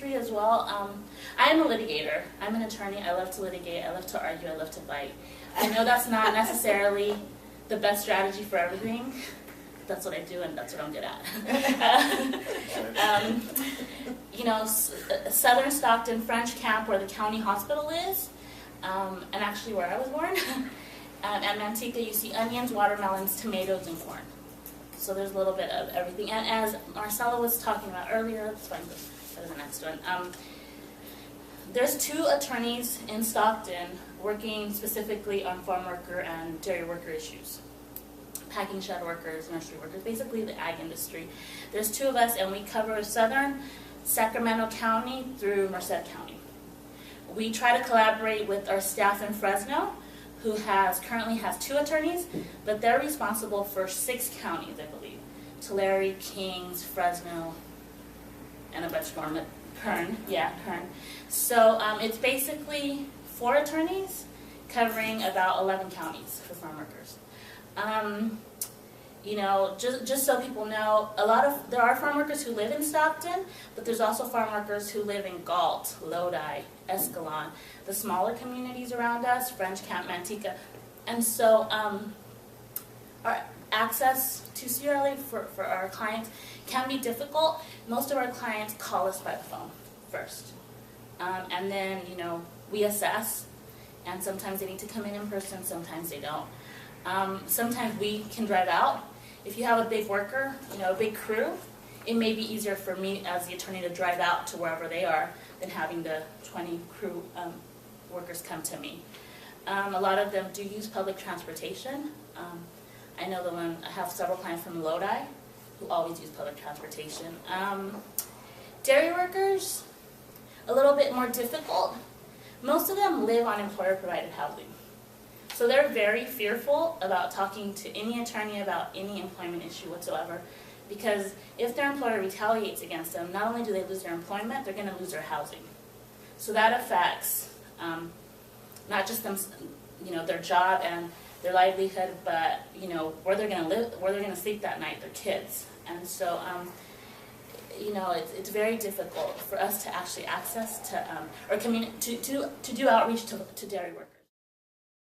industry as well. I am a litigator. I'm an attorney. I love to litigate. I love to argue. I love to fight. I know that's not necessarily the best strategy for everything. That's what I do, and that's what I'm good at. You know, Southern Stockton, French Camp, where the county hospital is, and actually where I was born. At Manteca, you see onions, watermelons, tomatoes, and corn. So there's a little bit of everything. And as Marcella was talking about earlier, let's find the next one. There's 2 attorneys in Stockton working specifically on farm worker and dairy worker issues. Packing shed workers, nursery workers, basically the ag industry. There's 2 of us, and we cover southern Sacramento County through Merced County. We try to collaborate with our staff in Fresno, who currently has 2 attorneys, but they're responsible for 6 counties, I believe. Tulare, Kings, Fresno, and a bunch more. Kern. So it's basically 4 attorneys covering about 11 counties for farm workers. You know, just so people know, there are farm workers who live in Stockton, but there's also farm workers who live in Galt, Lodi, Escalon, the smaller communities around us, French Camp, Manteca. And so our access to CRLA for our clients can be difficult. Most of our clients call us by the phone first. And then, you know, we assess, and sometimes they need to come in person, sometimes they don't. Sometimes we can drive out. If you have a big worker, you know, a big crew, it may be easier for me as the attorney to drive out to wherever they are than having the 20 crew workers come to me. A lot of them do use public transportation. I know I have several clients from Lodi who always use public transportation. Dairy workers, a little bit more difficult. Most of them live on employer-provided housing. So they're very fearful about talking to any attorney about any employment issue whatsoever, because if their employer retaliates against them, not only do they lose their employment, they're going to lose their housing. So that affects not just them, you know, their job and their livelihood, but you know where they're going to live, where they're going to sleep that night, their kids. And so, you know, it's very difficult for us to actually access to or to do outreach to dairy workers.